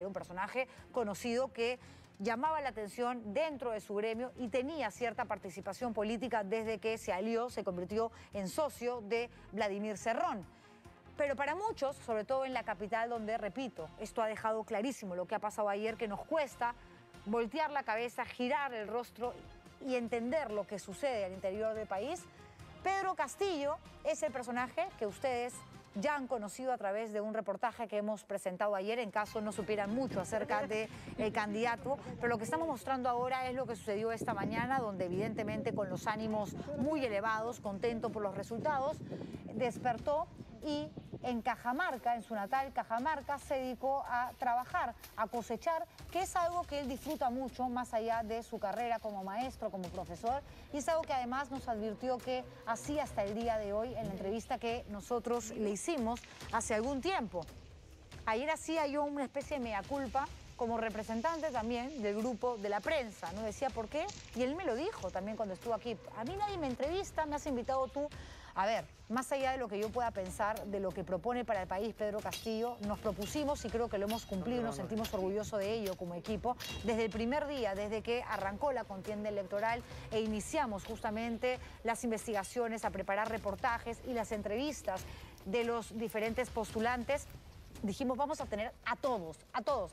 Un personaje conocido que llamaba la atención dentro de su gremio y tenía cierta participación política desde que se alió, se convirtió en socio de Vladimir Cerrón. Pero para muchos, sobre todo en la capital donde, repito, esto ha dejado clarísimo lo que ha pasado ayer, que nos cuesta voltear la cabeza, girar el rostro y entender lo que sucede al interior del país. Pedro Castillo es el personaje que ustedes ya han conocido a través de un reportaje que hemos presentado ayer, en caso no supieran mucho acerca del candidato. Pero lo que estamos mostrando ahora es lo que sucedió esta mañana, donde evidentemente con los ánimos muy elevados, contento por los resultados, despertó y en Cajamarca, en su natal Cajamarca, se dedicó a trabajar, a cosechar, que es algo que él disfruta mucho, más allá de su carrera como maestro, como profesor, y es algo que además nos advirtió que hacía hasta el día de hoy en la entrevista que nosotros le hicimos hace algún tiempo. Ayer hacía yo una especie de mea culpa como representante también del grupo de la prensa, ¿no? Decía, ¿por qué? Y él me lo dijo también cuando estuvo aquí. A mí nadie me entrevista, me has invitado tú. A ver, más allá de lo que yo pueda pensar, de lo que propone para el país Pedro Castillo, nos propusimos y creo que lo hemos cumplido, nos sentimos orgullosos de ello como equipo. Desde el primer día, desde que arrancó la contienda electoral e iniciamos justamente las investigaciones, a preparar reportajes y las entrevistas de los diferentes postulantes, dijimos, vamos a tener a todos,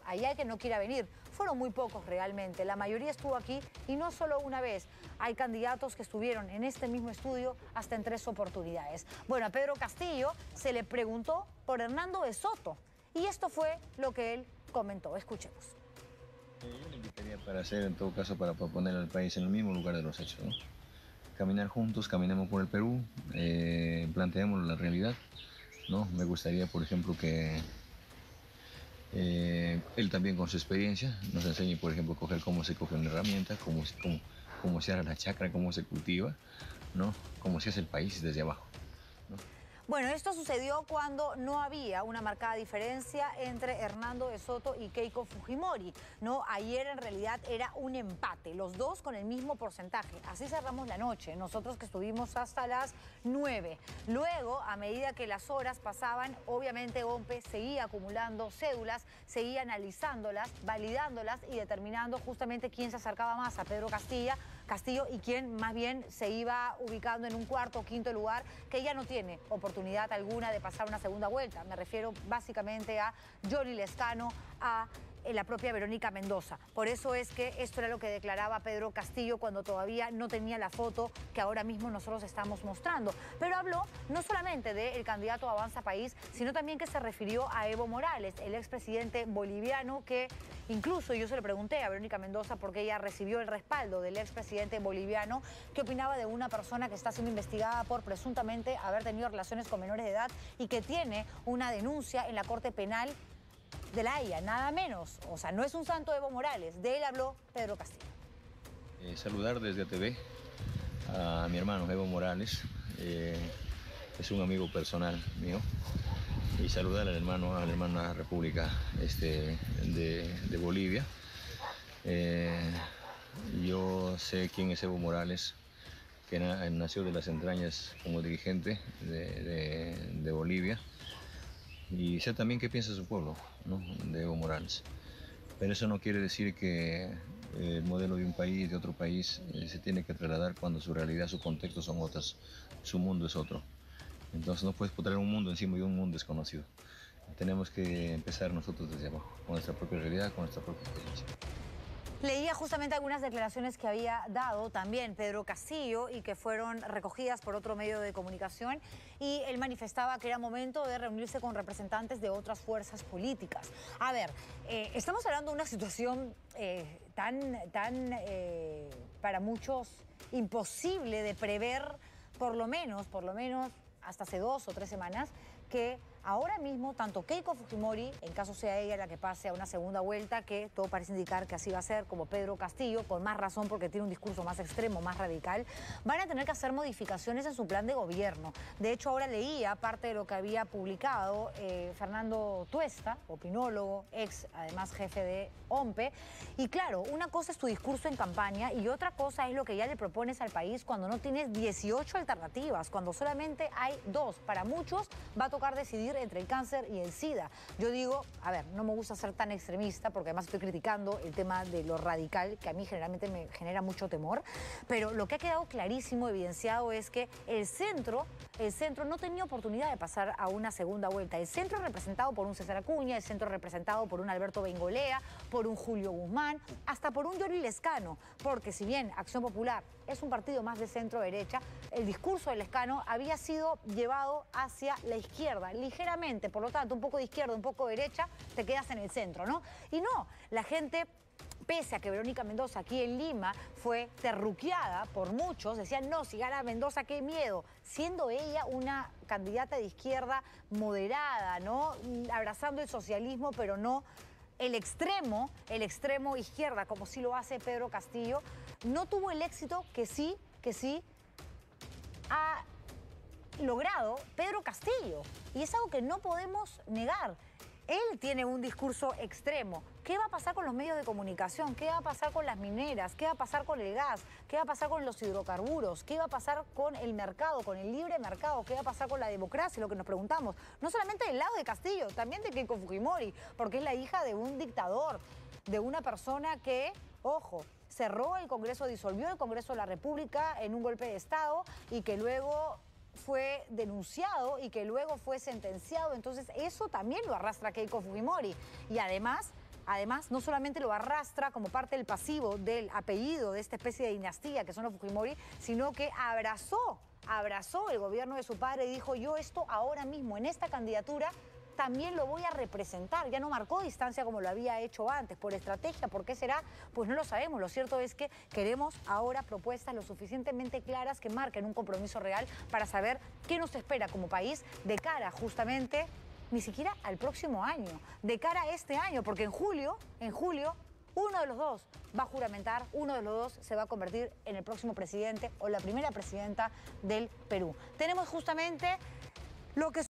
allá el que no quiera venir. Fueron muy pocos realmente, la mayoría estuvo aquí y no solo una vez. Hay candidatos que estuvieron en este mismo estudio hasta en 3 oportunidades. Bueno, a Pedro Castillo se le preguntó por Hernando de Soto y esto fue lo que él comentó. Escuchemos. Yo le invitaría para hacer, en todo caso, para poner al país en el mismo lugar de los hechos, ¿no? Caminar juntos, caminemos por el Perú, planteemos la realidad, ¿no? Me gustaría, por ejemplo, que él también con su experiencia nos enseñe, por ejemplo, cómo se coge una herramienta, cómo se hará la chacra, cómo se cultiva, ¿no? Cómo se hace el país desde abajo, ¿no? Bueno, esto sucedió cuando no había una marcada diferencia entre Hernando de Soto y Keiko Fujimori, ¿no? Ayer en realidad era un empate, los dos con el mismo porcentaje. Así cerramos la noche, nosotros que estuvimos hasta las 9. Luego, a medida que las horas pasaban, obviamente OMPE seguía acumulando cédulas, seguía analizándolas, validándolas y determinando justamente quién se acercaba más a Pedro Castillo y quién más bien se iba ubicando en un cuarto o quinto lugar, que ya no tiene oportunidad alguna de pasar una segunda vuelta. Me refiero básicamente a Yoli Lezcano, a la propia Verónica Mendoza. Por eso es que esto era lo que declaraba Pedro Castillo cuando todavía no tenía la foto que ahora mismo nosotros estamos mostrando. Pero habló no solamente del candidato Avanza País, sino también que se refirió a Evo Morales, el expresidente boliviano, que incluso yo se lo pregunté a Verónica Mendoza porque ella recibió el respaldo del expresidente boliviano, qué opinaba de una persona que está siendo investigada por presuntamente haber tenido relaciones con menores de edad y que tiene una denuncia en la Corte Penal de La Haya, nada menos. O sea, no es un santo Evo Morales. De él habló Pedro Castillo. Saludar desde ATV a mi hermano Evo Morales, es un amigo personal mío, y saludar al hermano, a la hermana República de Bolivia. Yo sé quién es Evo Morales, que nació de las entrañas como dirigente de Bolivia. Y sé también qué piensa su pueblo, ¿no? De Evo Morales. Pero eso no quiere decir que el modelo de un país, de otro país, se tiene que trasladar cuando su realidad, su contexto son otras, su mundo es otro. Entonces no puedes poner un mundo encima de un mundo desconocido. Tenemos que empezar nosotros desde abajo, con nuestra propia realidad, con nuestra propia experiencia. Leía justamente algunas declaraciones que había dado también Pedro Castillo y que fueron recogidas por otro medio de comunicación, y él manifestaba que era momento de reunirse con representantes de otras fuerzas políticas. A ver, estamos hablando de una situación para muchos imposible de prever, por lo menos hasta hace 2 o 3 semanas, que ahora mismo tanto Keiko Fujimori, en caso sea ella la que pase a una segunda vuelta, que todo parece indicar que así va a ser, como Pedro Castillo, con más razón porque tiene un discurso más extremo, más radical, van a tener que hacer modificaciones en su plan de gobierno. De hecho, ahora leía parte de lo que había publicado Fernando Tuesta, opinólogo, además jefe de OMPE. Y claro, una cosa es tu discurso en campaña y otra cosa es lo que ya le propones al país cuando no tienes 18 alternativas, cuando solamente hay 2. Para muchos va a tocar decidir entre el cáncer y el SIDA. Yo digo, a ver, no me gusta ser tan extremista porque además estoy criticando el tema de lo radical, que a mí generalmente me genera mucho temor, pero lo que ha quedado clarísimo, evidenciado, es que el centro no tenía oportunidad de pasar a una segunda vuelta. El centro representado por un César Acuña, el centro representado por un Alberto Bengolea, por un Julio Guzmán, hasta por un Yori Lescano, porque si bien Acción Popular es un partido más de centro-derecha, el discurso de Lescano había sido llevado hacia la izquierda, ligeramente, por lo tanto, un poco de izquierda, un poco de derecha, te quedas en el centro, ¿no? Y no, la gente, pese a que Verónica Mendoza aquí en Lima fue terruqueada por muchos, decían, no, si gana Mendoza, qué miedo, siendo ella una candidata de izquierda moderada, ¿no? Abrazando el socialismo, pero no el extremo izquierda, como sí lo hace Pedro Castillo, no tuvo el éxito que sí ha logrado Pedro Castillo. Y es algo que no podemos negar. Él tiene un discurso extremo. ¿Qué va a pasar con los medios de comunicación? ¿Qué va a pasar con las mineras? ¿Qué va a pasar con el gas? ¿Qué va a pasar con los hidrocarburos? ¿Qué va a pasar con el mercado, con el libre mercado? ¿Qué va a pasar con la democracia? Lo que nos preguntamos. No solamente del lado de Castillo, también de Keiko Fujimori, porque es la hija de un dictador, de una persona que, ojo, cerró el Congreso, disolvió el Congreso de la República en un golpe de Estado y que luego fue denunciado y que luego fue sentenciado. Entonces eso también lo arrastra Keiko Fujimori. Y además, no solamente lo arrastra como parte del pasivo del apellido de esta especie de dinastía que son los Fujimori, sino que abrazó el gobierno de su padre y dijo, yo esto ahora mismo en esta candidatura también lo voy a representar. Ya no marcó distancia como lo había hecho antes, por estrategia. ¿Por qué será? Pues no lo sabemos. Lo cierto es que queremos ahora propuestas lo suficientemente claras que marquen un compromiso real para saber qué nos espera como país de cara justamente, ni siquiera al próximo año, de cara a este año, porque en julio, uno de los dos va a juramentar, uno de los dos se va a convertir en el próximo presidente o la primera presidenta del Perú. Tenemos justamente lo que